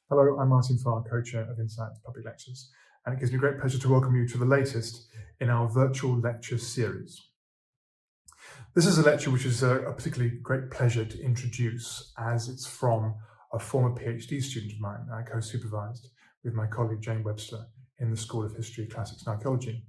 Hello, I'm Martin Farr, co-chair of Insight's Public Lectures, and it gives me great pleasure to welcome you to the latest in our virtual lecture series. This is a lecture which is a particularly great pleasure to introduce, as it's from a former PhD student of mine I co-supervised with my colleague Jane Webster in the School of History, Classics and Archaeology.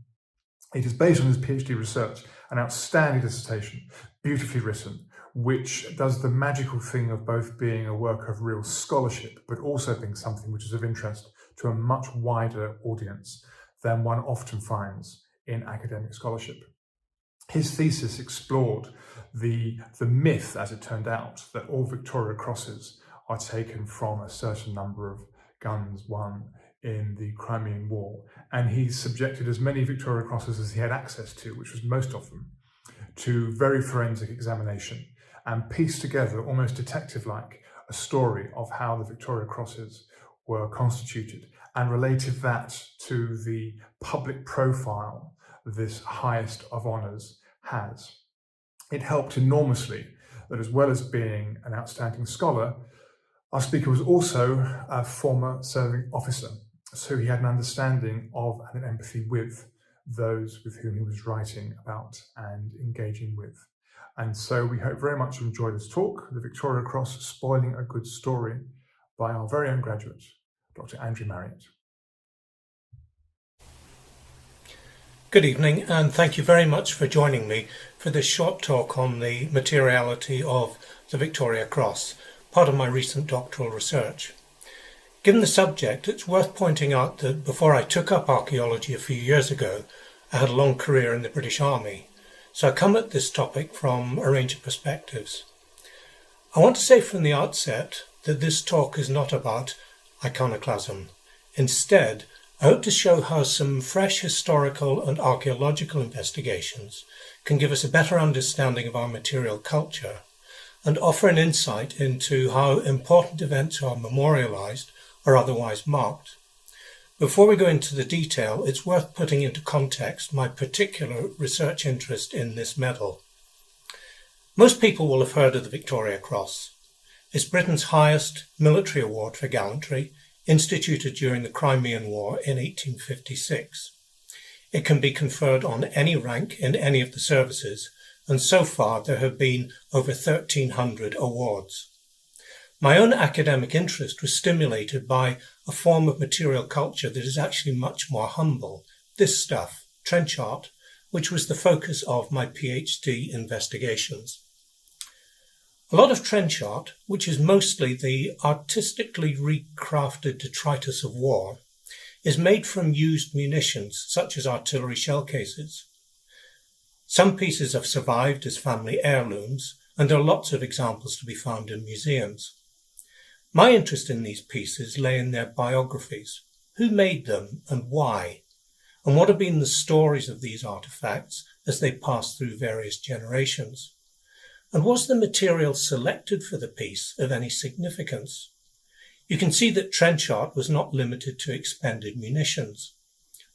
It is based on his PhD research, an outstanding dissertation, beautifully written, which does the magical thing of both being a work of real scholarship, but also being something which is of interest to a much wider audience than one often finds in academic scholarship. His thesis explored the myth, as it turned out, that all Victoria Crosses are taken from a certain number of guns won in the Crimean War, and he subjected as many Victoria Crosses as he had access to, which was most of them, to very forensic examination, and pieced together, almost detective-like, a story of how the Victoria Crosses were constituted, and related that to the public profile this highest of honours has. It helped enormously that, as well as being an outstanding scholar, our speaker was also a former serving officer, so he had an understanding of and an empathy with those with whom he was writing about and engaging with. And so we hope very much you enjoy this talk, The Victoria Cross Spoiling a Good Story, by our very own graduate, Dr. Andrew Marriott. Good evening, and thank you very much for joining me for this short talk on the materiality of the Victoria Cross, part of my recent doctoral research. Given the subject, it's worth pointing out that before I took up archaeology a few years ago, I had a long career in the British Army. So I come at this topic from a range of perspectives. I want to say from the outset that this talk is not about iconoclasm. Instead, I hope to show how some fresh historical and archaeological investigations can give us a better understanding of our material culture and offer an insight into how important events are memorialised or otherwise marked. Before we go into the detail, it's worth putting into context my particular research interest in this medal. Most people will have heard of the Victoria Cross. It's Britain's highest military award for gallantry, instituted during the Crimean War in 1856. It can be conferred on any rank in any of the services, and so far there have been over 1,300 awards. My own academic interest was stimulated by a form of material culture that is actually much more humble, this stuff, trench art, which was the focus of my PhD investigations. A lot of trench art, which is mostly the artistically recrafted detritus of war, is made from used munitions such as artillery shell cases. Some pieces have survived as family heirlooms, and there are lots of examples to be found in museums. My interest in these pieces lay in their biographies. Who made them and why? And what have been the stories of these artefacts as they passed through various generations? And was the material selected for the piece of any significance? You can see that trench art was not limited to expended munitions.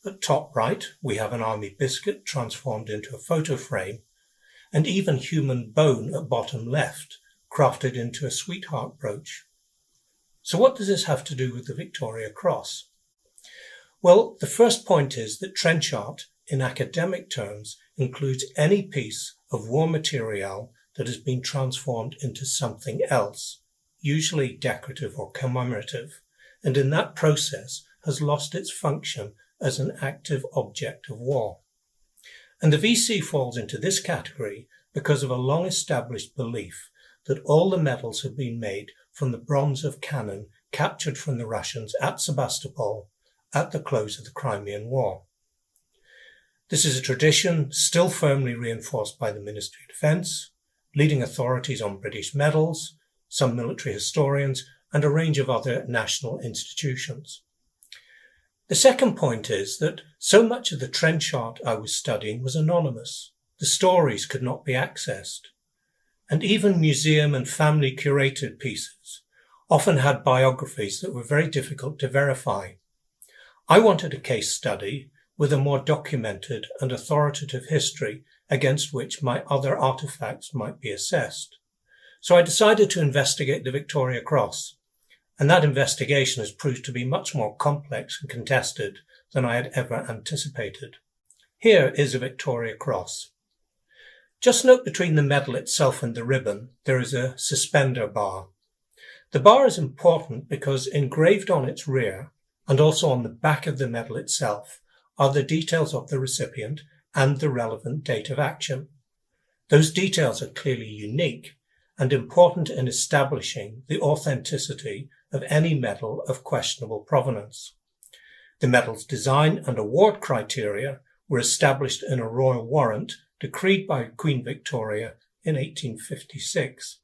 At top right, we have an army biscuit transformed into a photo frame, and even human bone at bottom left, crafted into a sweetheart brooch. So what does this have to do with the Victoria Cross? Well, the first point is that trench art, in academic terms, includes any piece of war material that has been transformed into something else, usually decorative or commemorative, and in that process has lost its function as an active object of war. And the VC falls into this category because of a long-established belief that all the medals have been made from the bronze of cannon captured from the Russians at Sebastopol at the close of the Crimean War. This is a tradition still firmly reinforced by the Ministry of Defence, leading authorities on British medals, some military historians, and a range of other national institutions. The second point is that so much of the trench art I was studying was anonymous. The stories could not be accessed. And even museum and family curated pieces often had biographies that were very difficult to verify. I wanted a case study with a more documented and authoritative history against which my other artefacts might be assessed. So I decided to investigate the Victoria Cross, and that investigation has proved to be much more complex and contested than I had ever anticipated. Here is a Victoria Cross. Just note between the medal itself and the ribbon, there is a suspender bar. The bar is important because engraved on its rear and also on the back of the medal itself are the details of the recipient and the relevant date of action. Those details are clearly unique and important in establishing the authenticity of any medal of questionable provenance. The medal's design and award criteria were established in a royal warrant decreed by Queen Victoria in 1856.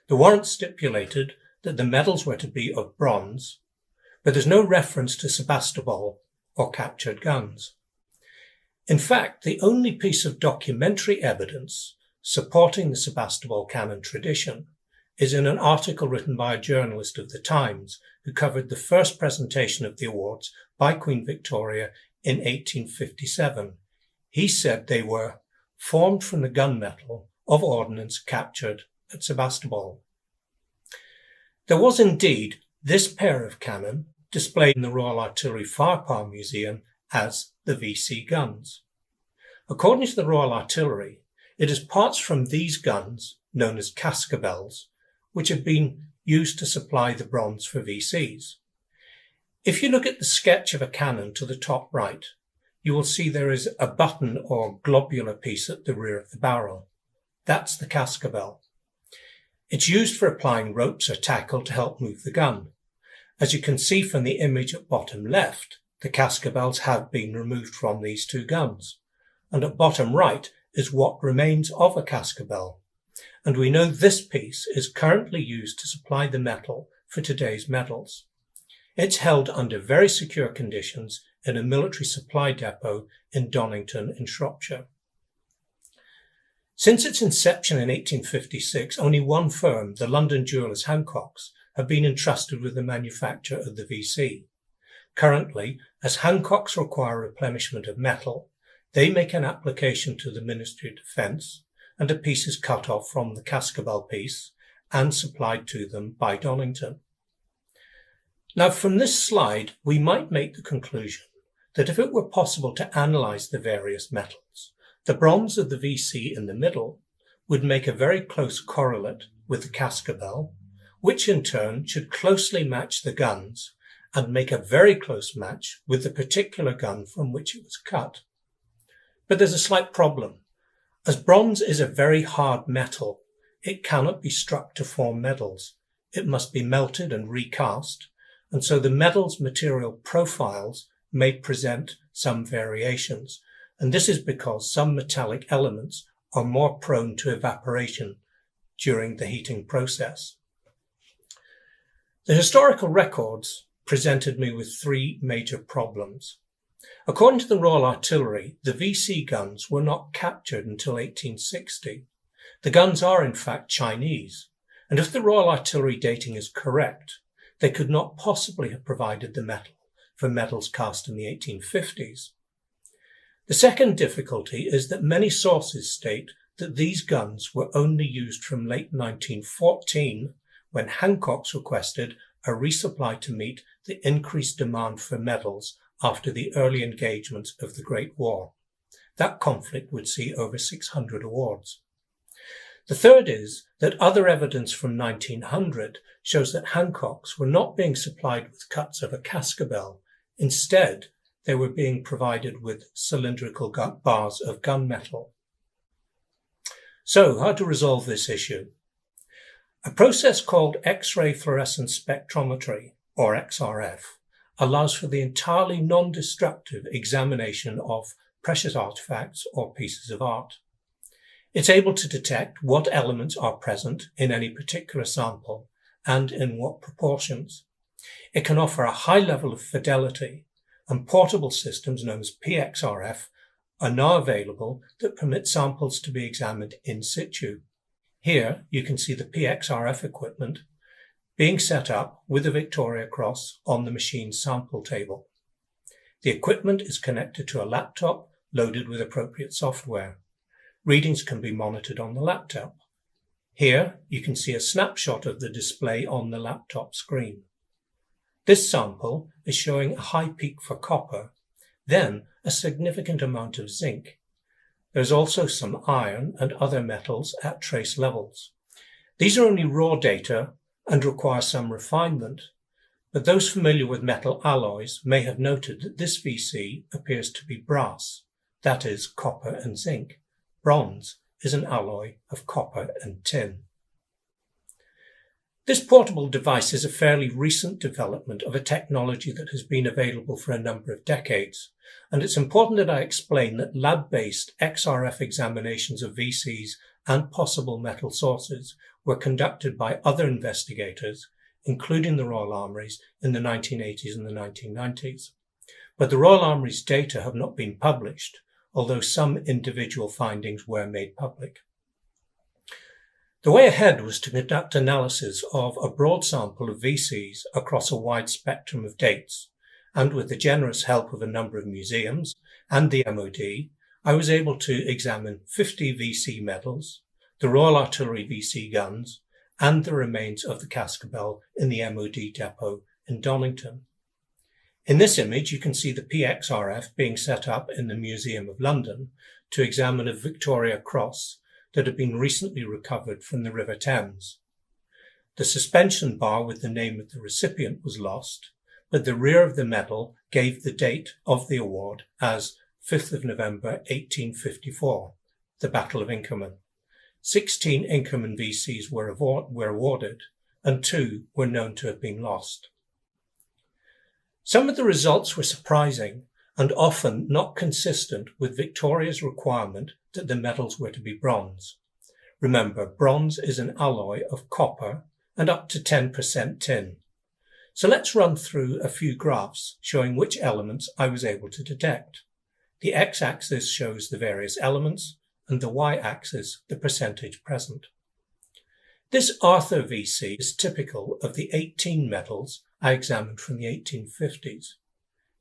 The warrant stipulated that the medals were to be of bronze, but there's no reference to Sebastopol or captured guns. In fact, the only piece of documentary evidence supporting the Sebastopol cannon tradition is in an article written by a journalist of the Times who covered the first presentation of the awards by Queen Victoria in 1857. He said they were formed from the gunmetal of ordnance captured at Sebastopol. There was indeed this pair of cannon displayed in the Royal Artillery Firepower Museum as the VC guns. According to the Royal Artillery, it is parts from these guns, known as cascabels, which have been used to supply the bronze for VCs. If you look at the sketch of a cannon to the top right, you will see there is a button or globular piece at the rear of the barrel. That's the cascabel. It's used for applying ropes or tackle to help move the gun. As you can see from the image at bottom left, the cascabels have been removed from these two guns. And at bottom right is what remains of a cascabel. And we know this piece is currently used to supply the metal for today's medals. It's held under very secure conditions in a military supply depot in Donington in Shropshire. Since its inception in 1856, only one firm, the London jewellers Hancock's, have been entrusted with the manufacture of the VC. Currently, as Hancock's require replenishment of metal, they make an application to the Ministry of Defence, and a piece is cut off from the cascabel piece and supplied to them by Donington. Now, from this slide, we might make the conclusion that if it were possible to analyse the various metals, the bronze of the VC in the middle would make a very close correlate with the cascabel, which in turn should closely match the guns and make a very close match with the particular gun from which it was cut. But there's a slight problem. As bronze is a very hard metal, it cannot be struck to form medals. It must be melted and recast, and so the medal's material profiles may present some variations, and this is because some metallic elements are more prone to evaporation during the heating process. The historical records presented me with three major problems. According to the Royal Artillery, the VC guns were not captured until 1860. The guns are in fact Chinese, and if the Royal Artillery dating is correct, they could not possibly have provided the metal for medals cast in the 1850s. The second difficulty is that many sources state that these guns were only used from late 1914, when Hancock's requested a resupply to meet the increased demand for medals after the early engagements of the Great War. That conflict would see over 600 awards. The third is that other evidence from 1900 shows that Hancock's were not being supplied with cuts of a cascabel. Instead, they were being provided with cylindrical bars of gunmetal. So, how to resolve this issue? A process called X-ray fluorescence spectrometry, or XRF, allows for the entirely non-destructive examination of precious artefacts or pieces of art. It's able to detect what elements are present in any particular sample and in what proportions. It can offer a high level of fidelity, and portable systems known as PXRF are now available that permit samples to be examined in situ. Here you can see the PXRF equipment being set up with the Victoria Cross on the machine's sample table. The equipment is connected to a laptop loaded with appropriate software. Readings can be monitored on the laptop. Here you can see a snapshot of the display on the laptop screen. This sample is showing a high peak for copper, then a significant amount of zinc. There's also some iron and other metals at trace levels. These are only raw data and require some refinement, but those familiar with metal alloys may have noted that this VC appears to be brass, that is, copper and zinc. Bronze is an alloy of copper and tin. This portable device is a fairly recent development of a technology that has been available for a number of decades, and it's important that I explain that lab-based XRF examinations of VCs and possible metal sources were conducted by other investigators, including the Royal Armouries, in the 1980s and the 1990s. But the Royal Armouries' data have not been published, although some individual findings were made public. The way ahead was to conduct analysis of a broad sample of VCs across a wide spectrum of dates, and with the generous help of a number of museums and the MOD, I was able to examine 50 VC medals, the Royal Artillery VC guns, and the remains of the cascabel in the MOD depot in Donington. In this image, you can see the PXRF being set up in the Museum of London to examine a Victoria Cross that had been recently recovered from the River Thames. The suspension bar with the name of the recipient was lost, but the rear of the medal gave the date of the award as 5th of November 1854, the Battle of Inkerman. 16 Inkerman VCs were awarded, and 2 were known to have been lost. Some of the results were surprising and often not consistent with Victoria's requirement that the medals were to be bronze. Remember, bronze is an alloy of copper and up to 10% tin. So let's run through a few graphs showing which elements I was able to detect. The x-axis shows the various elements and the y-axis the percentage present. This Arthur VC is typical of the 18 metals I examined from the 1850s.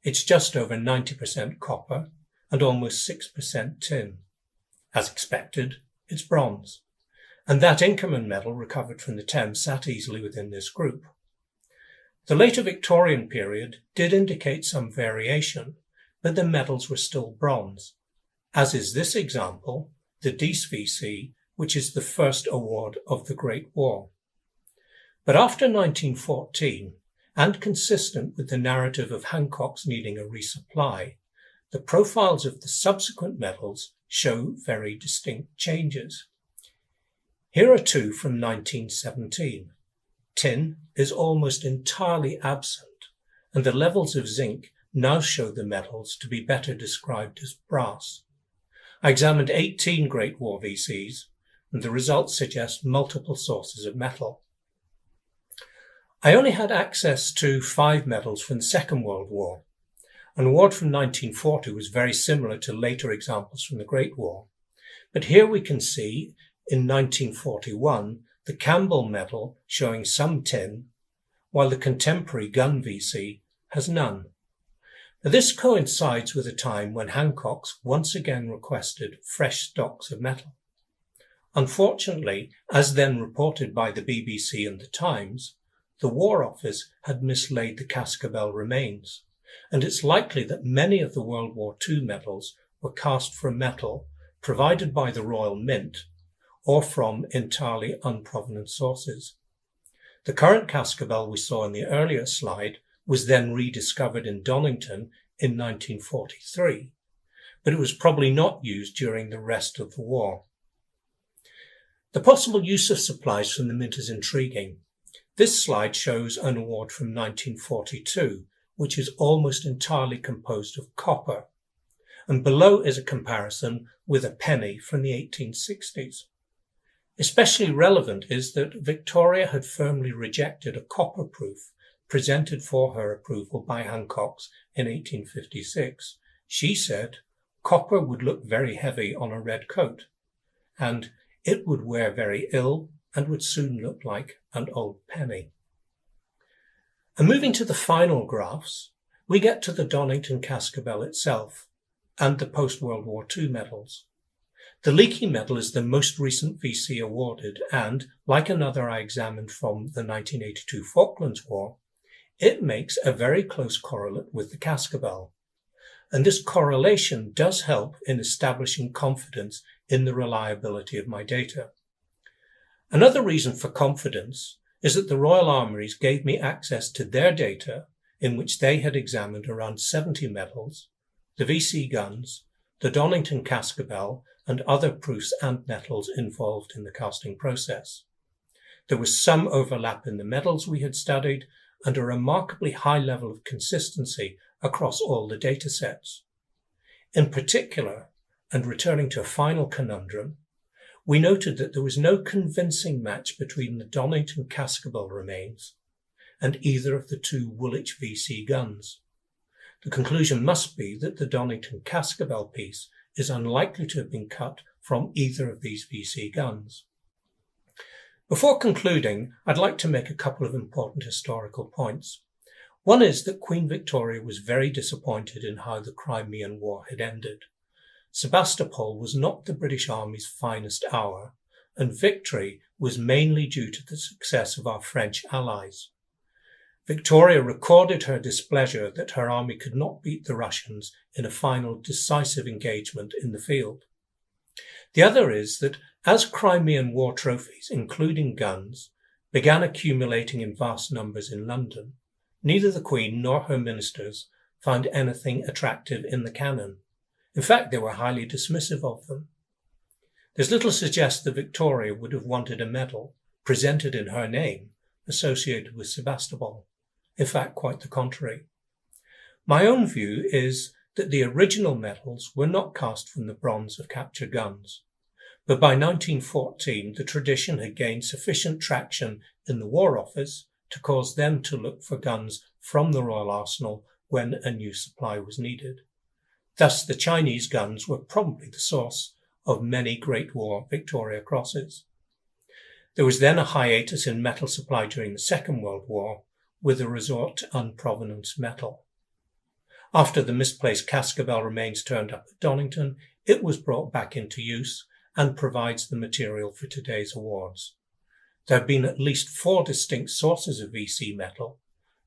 It's just over 90% copper and almost 6% tin. As expected, it's bronze. And that Inkerman medal recovered from the Thames sat easily within this group. The later Victorian period did indicate some variation, but the medals were still bronze, as is this example, the Dease VC, which is the first award of the Great War. But after 1914, and consistent with the narrative of Hancock's needing a resupply, the profiles of the subsequent medals show very distinct changes. Here are 2 from 1917. Tin is almost entirely absent, and the levels of zinc now show the metals to be better described as brass. I examined 18 Great War VCs, and the results suggest multiple sources of metal. I only had access to 5 medals from the Second World War. An award from 1940 was very similar to later examples from the Great War. But here we can see, in 1941, the Campbell medal showing some tin, while the contemporary gun VC has none. Now, this coincides with a time when Hancock's once again requested fresh stocks of metal. Unfortunately, as then reported by the BBC and the Times, the War Office had mislaid the cascabel remains, and it's likely that many of the World War II medals were cast from metal provided by the Royal Mint or from entirely unprovenanced sources. The current cascabel we saw in the earlier slide was then rediscovered in Donington in 1943, but it was probably not used during the rest of the war. The possible use of supplies from the Mint is intriguing. This slide shows an award from 1942, which is almost entirely composed of copper, and below is a comparison with a penny from the 1860s. Especially relevant is that Victoria had firmly rejected a copper proof presented for her approval by Hancock's in 1856. She said copper would look very heavy on a red coat, and it would wear very ill and would soon look like an old penny. And moving to the final graphs, we get to the Donington cascabel itself and the post-World War II medals. The leaky medal is the most recent VC awarded and, like another I examined from the 1982 Falklands War, it makes a very close correlate with the Cascabel. And this correlation does help in establishing confidence in the reliability of my data. Another reason for confidence is that the Royal Armouries gave me access to their data, in which they had examined around 70 medals, the VC guns, the Donington Cascabel, and other proofs and metals involved in the casting process. There was some overlap in the medals we had studied and a remarkably high level of consistency across all the data sets. In particular, and returning to a final conundrum, we noted that there was no convincing match between the Donington Cascabel remains and either of the two Woolwich VC guns. The conclusion must be that the Donington Cascabel piece is unlikely to have been cut from either of these VC guns. Before concluding, I'd like to make a couple of important historical points. One is that Queen Victoria was very disappointed in how the Crimean War had ended. Sebastopol was not the British Army's finest hour, and victory was mainly due to the success of our French allies. Victoria recorded her displeasure that her army could not beat the Russians in a final decisive engagement in the field. The other is that as Crimean War trophies, including guns, began accumulating in vast numbers in London, neither the Queen nor her ministers found anything attractive in the cannon. In fact, they were highly dismissive of them. There's little to suggest that Victoria would have wanted a medal presented in her name associated with Sebastopol. In fact, quite the contrary. My own view is that the original medals were not cast from the bronze of captured guns, but by 1914 the tradition had gained sufficient traction in the War Office to cause them to look for guns from the Royal Arsenal when a new supply was needed. Thus, the Chinese guns were probably the source of many Great War Victoria Crosses. There was then a hiatus in metal supply during the Second World War, with a resort to unprovenanced metal. After the misplaced Cascabel remains turned up at Donington, it was brought back into use and provides the material for today's awards. There have been at least 4 distinct sources of VC metal,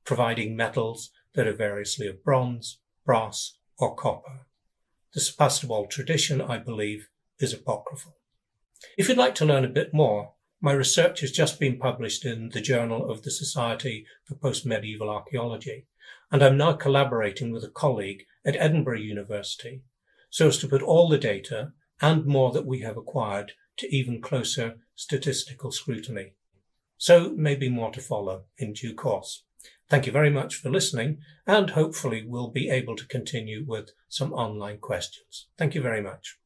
providing metals that are variously of bronze, brass, or copper. The Sebastopol tradition, I believe, is apocryphal. If you'd like to learn a bit more, my research has just been published in the Journal of the Society for Post-Medieval Archaeology, and I'm now collaborating with a colleague at Edinburgh University so as to put all the data and more that we have acquired to even closer statistical scrutiny. So maybe more to follow in due course. Thank you very much for listening, and hopefully we'll be able to continue with some online questions. Thank you very much.